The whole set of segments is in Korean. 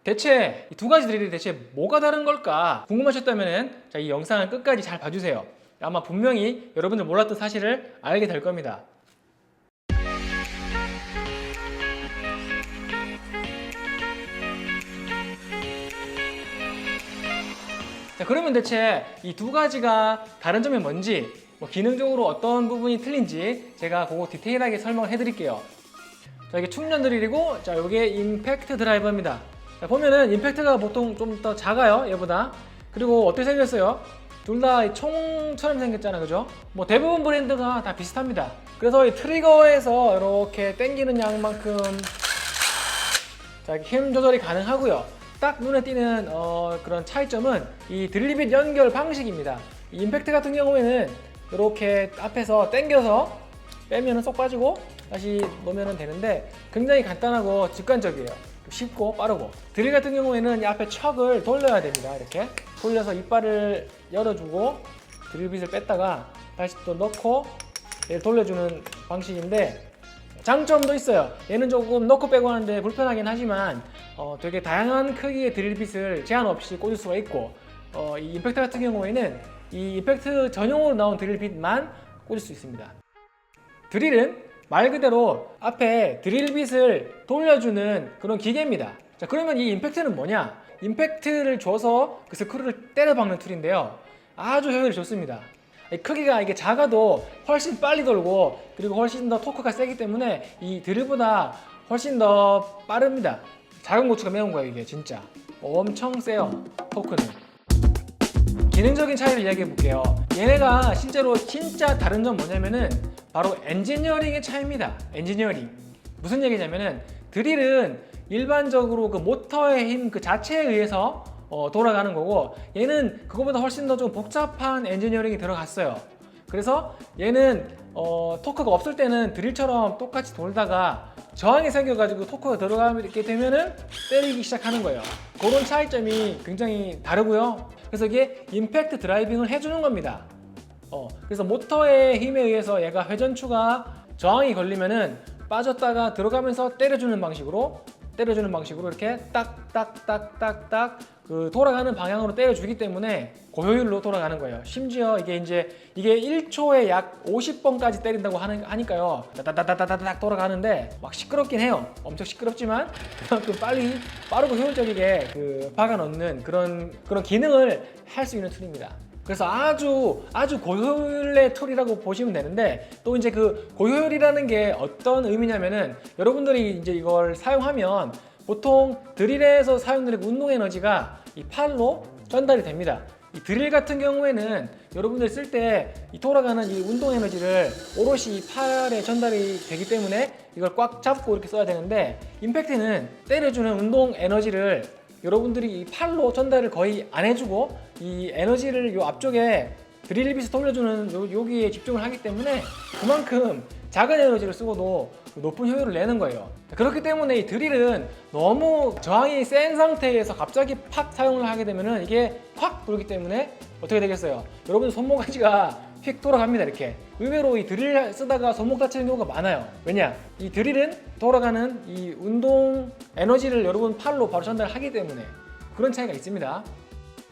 대체 이 두 가지 드릴이 대체 뭐가 다른 걸까 궁금하셨다면 자, 이 영상을 끝까지 잘 봐주세요. 아마 분명히 여러분들 몰랐던 사실을 알게 될 겁니다. 자, 그러면 대체 이 두 가지가 다른 점이 뭔지, 뭐 기능적으로 어떤 부분이 틀린지 제가 그거 디테일하게 설명을 해드릴게요. 자, 이게 충전 드릴이고, 자, 이게 임팩트 드라이버입니다. 자, 보면은 임팩트가 보통 좀 더 작아요, 얘보다. 그리고 어떻게 생겼어요? 둘 다 총처럼 생겼잖아, 그죠? 뭐 대부분 브랜드가 다 비슷합니다. 그래서 이 트리거에서 이렇게 당기는 양만큼 자, 힘 조절이 가능하고요. 딱 눈에 띄는 그런 차이점은 이 드릴빗 연결 방식입니다. 이 임팩트 같은 경우에는 이렇게 앞에서 당겨서 빼면 쏙 빠지고 다시 놓으면 되는데 굉장히 간단하고 직관적이에요. 쉽고 빠르고. 드릴 같은 경우에는 이 앞에 척을 돌려야 됩니다. 이렇게 돌려서 이빨을 열어주고 드릴빗을 뺐다가 다시 또 넣고 얘를 돌려주는 방식인데 장점도 있어요. 얘는 조금 넣고 빼고 하는데 불편하긴 하지만 되게 다양한 크기의 드릴빗을 제한 없이 꽂을 수가 있고 이 임팩트 같은 경우에는 이 임팩트 전용으로 나온 드릴빗만 꽂을 수 있습니다. 드릴은 말 그대로 앞에 드릴빗을 돌려주는 그런 기계입니다. 자, 그러면 이 임팩트는 뭐냐? 임팩트를 줘서 그 스크류를 때려 박는 툴인데요. 아주 효율이 좋습니다. 크기가 이게 작아도 훨씬 빨리 돌고 그리고 훨씬 더 토크가 세기 때문에 이 드릴보다 훨씬 더 빠릅니다. 작은 고추가 매운 거예요. 이게 진짜 엄청 세요. 토크는. 기능적인 차이를 이야기해 볼게요. 얘네가 실제로 진짜 다른 점 뭐냐면은 바로 엔지니어링의 차이입니다. 엔지니어링. 무슨 얘기냐면은 드릴은 일반적으로 그 모터의 힘 그 자체에 의해서 돌아가는 거고 얘는 그거보다 훨씬 더 좀 복잡한 엔지니어링이 들어갔어요. 그래서 얘는 토크가 없을 때는 드릴처럼 똑같이 돌다가 저항이 생겨가지고 토크가 들어가게 되면은 때리기 시작하는 거예요. 그런 차이점이 굉장히 다르고요. 그래서 이게 임팩트 드라이빙을 해주는 겁니다. 그래서 모터의 힘에 의해서 얘가 회전추가 저항이 걸리면은 빠졌다가 들어가면서 때려주는 방식으로 이렇게 딱딱딱딱딱 그 돌아가는 방향으로 때려주기 때문에 고효율로 돌아가는 거예요. 심지어 이게 1초에 약 50번까지 때린다고 하니까요. 따다다다다닥 돌아가는데 막 시끄럽긴 해요. 엄청 시끄럽지만 그만큼 빠르고 효율적이게 그 박아 넣는 그런 기능을 할 수 있는 툴입니다. 그래서 아주 고효율의 툴이라고 보시면 되는데 또 이제 그 고효율이라는 게 어떤 의미냐면은 여러분들이 이제 이걸 사용하면 보통 드릴에서 사용되는 운동 에너지가 이 팔로 전달이 됩니다. 이 드릴 같은 경우에는 여러분들 쓸 때 이 돌아가는 이 운동 에너지를 오롯이 이 팔에 전달이 되기 때문에 이걸 꽉 잡고 이렇게 써야 되는데 임팩트는 때려주는 운동 에너지를 여러분들이 이 팔로 전달을 거의 안 해주고 이 에너지를 요 앞쪽에 드릴빗을 돌려주는 여기에 집중을 하기 때문에 그만큼 작은 에너지를 쓰고도 높은 효율을 내는 거예요. 그렇기 때문에 이 드릴은 너무 저항이 센 상태에서 갑자기 팍 사용을 하게 되면은 이게 확 돌기 때문에 어떻게 되겠어요? 여러분 손모가지가 휙 돌아갑니다. 이렇게 의외로 이 드릴 쓰다가 손목 다치는 경우가 많아요. 왜냐? 이 드릴은 돌아가는 이 운동 에너지를 여러분 팔로 바로 전달하기 때문에 그런 차이가 있습니다.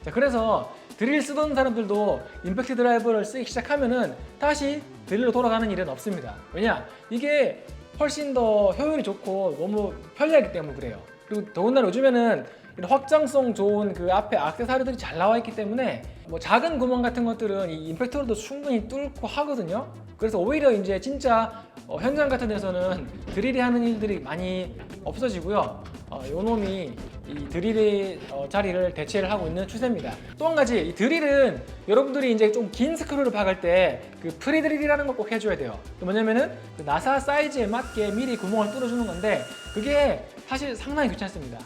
자, 그래서 드릴 쓰던 사람들도 임팩트 드라이버를 쓰기 시작하면은 다시 드릴로 돌아가는 일은 없습니다. 왜냐? 이게 훨씬 더 효율이 좋고 너무 편리하기 때문에 그래요. 그리고 더군다나 요즘에는 이런 확장성 좋은 그 앞에 액세서리들이 잘 나와 있기 때문에 뭐 작은 구멍 같은 것들은 이 임팩트로도 충분히 뚫고 하거든요. 그래서 오히려 이제 진짜 현장 같은 데서는 드릴이 하는 일들이 많이 없어지고요. 요 놈이 이 드릴의 자리를 대체를 하고 있는 추세입니다. 또 한 가지, 이 드릴은 여러분들이 이제 좀 긴 스크류를 박을 때 그 프리드릴이라는 걸 꼭 해줘야 돼요. 뭐냐면은 그 나사 사이즈에 맞게 미리 구멍을 뚫어주는 건데 그게 사실 상당히 귀찮습니다.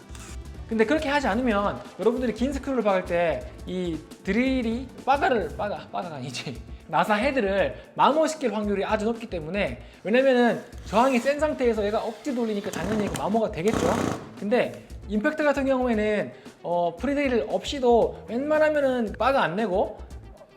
근데 그렇게 하지 않으면 여러분들이 긴 스크류를 박을 때 이 드릴이 빠가가 아니지 나사 헤드를 마모시킬 확률이 아주 높기 때문에 왜냐면은 저항이 센 상태에서 얘가 억지 돌리니까 당연히 마모가 되겠죠. 근데 임팩트 같은 경우에는 프리드릴 없이도 웬만하면은 빠가 안 내고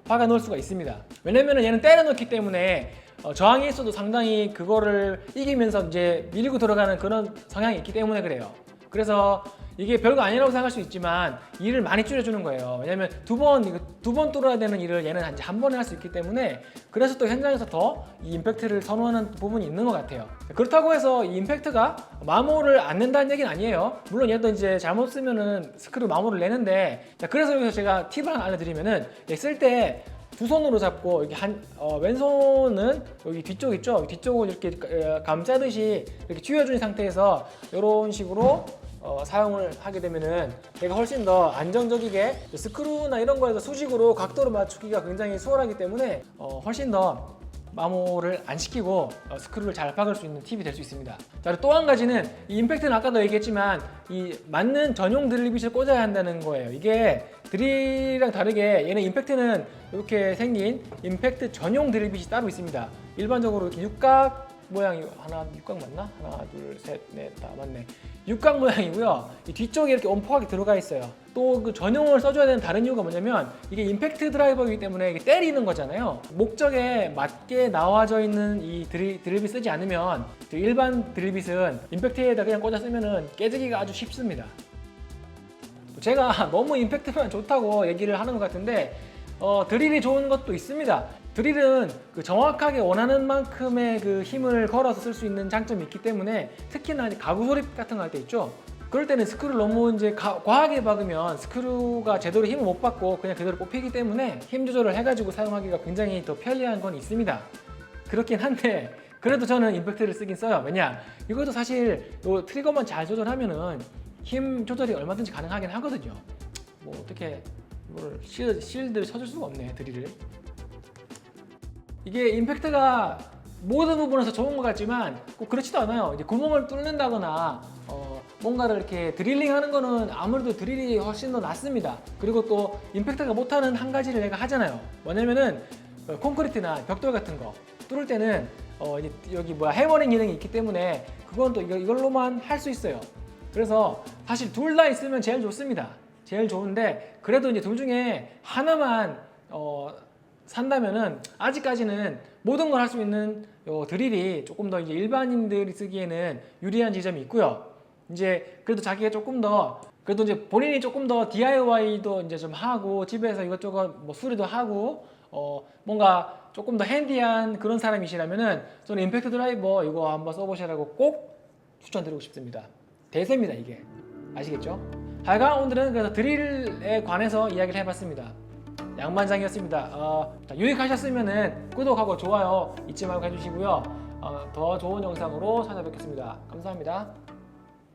박아 넣을 수가 있습니다. 왜냐면은 얘는 때려 넣기 때문에 저항이 있어도 상당히 그거를 이기면서 이제 밀고 들어가는 그런 성향이 있기 때문에 그래요. 그래서 이게 별거 아니라고 생각할 수 있지만 일을 많이 줄여주는 거예요. 왜냐면 두 번 뚫어야 되는 일을 얘는 이제 한 번에 할 수 있기 때문에, 그래서 또 현장에서 더 이 임팩트를 선호하는 부분이 있는 것 같아요. 그렇다고 해서 이 임팩트가 마모를 안 낸다는 얘기는 아니에요. 물론 얘도 이제 잘못 쓰면은 스크류 마모를 내는데, 자, 그래서 여기서 제가 팁을 하나 알려드리면은, 쓸 때 두 손으로 잡고 여기 왼손은 여기 뒤쪽 있죠? 뒤쪽을 이렇게 감싸듯이 이렇게 쥐어준 상태에서 이런 식으로 사용을 하게 되면은 얘가 훨씬 더 안정적이게, 스크루나 이런 거에서 수직으로 각도를 맞추기가 굉장히 수월하기 때문에 훨씬 더 마모를 안 시키고 스크루를 잘 박을 수 있는 팁이 될 수 있습니다. 자, 또 한 가지는 이 임팩트는 아까도 얘기했지만 이 맞는 전용 드릴빗을 꽂아야 한다는 거예요. 이게 드릴이랑 다르게 얘는 임팩트는 이렇게 생긴 임팩트 전용 드릴빗이 따로 있습니다. 일반적으로 이렇게 육각 모양이 육각 맞나? 하나, 둘, 셋, 넷, 다 맞네. 육각 모양이고요. 이 뒤쪽에 이렇게 엄포하게 들어가 있어요. 또 그 전용을 써줘야 되는 다른 이유가 뭐냐면, 이게 임팩트 드라이버이기 때문에 이게 때리는 거잖아요. 목적에 맞게 나와져 있는 이 드릴빗 쓰지 않으면, 일반 드릴빗은 임팩트에다 그냥 꽂아 쓰면은 깨지기가 아주 쉽습니다. 제가 너무 임팩트만 좋다고 얘기를 하는 것 같은데 드릴이 좋은 것도 있습니다. 드릴은 그 정확하게 원하는 만큼의 그 힘을 걸어서 쓸 수 있는 장점이 있기 때문에, 특히나 가구 조립 같은 거 할 때 있죠. 그럴 때는 스크루를 너무 이제 과하게 박으면 스크루가 제대로 힘을 못 받고 그냥 그대로 뽑히기 때문에 힘 조절을 해가지고 사용하기가 굉장히 더 편리한 건 있습니다. 그렇긴 한데 그래도 저는 임팩트를 쓰긴 써요. 왜냐, 이것도 사실 요 트리거만 잘 조절하면은 힘 조절이 얼마든지 가능하긴 하거든요. 뭐 어떻게 이걸 실드를 쳐줄 수가 없네, 드릴을. 이게 임팩트가 모든 부분에서 좋은 것 같지만 꼭 그렇지도 않아요. 이제 구멍을 뚫는다거나 뭔가를 이렇게 드릴링 하는 거는 아무래도 드릴이 훨씬 더 낫습니다. 그리고 또 임팩트가 못하는 한 가지를 내가 하잖아요. 뭐냐면은 콘크리트나 벽돌 같은 거 뚫을 때는 이제 여기 해머링 기능이 있기 때문에 그건 또 이걸로만 할 수 있어요. 그래서 사실 둘 다 있으면 제일 좋습니다. 제일 좋은데, 그래도 이제 둘 중에 하나만 산다면은 아직까지는 모든 걸 할 수 있는 드릴이 조금 더 이제 일반인들이 쓰기에는 유리한 지점이 있고요. 이제 그래도 자기가 조금 더, 그래도 이제 본인이 조금 더 DIY도 이제 좀 하고 집에서 이것저것 뭐 수리도 하고 뭔가 조금 더 핸디한 그런 사람이시라면은 저는 임팩트 드라이버 이거 한번 써보시라고 꼭 추천드리고 싶습니다. 대세입니다, 이게. 아시겠죠? 하여간 오늘은 그래서 드릴에 관해서 이야기를 해봤습니다. 양반장이었습니다. 유익하셨으면 구독하고 좋아요 잊지 말고 해주시고요. 더 좋은 영상으로 찾아뵙겠습니다. 감사합니다.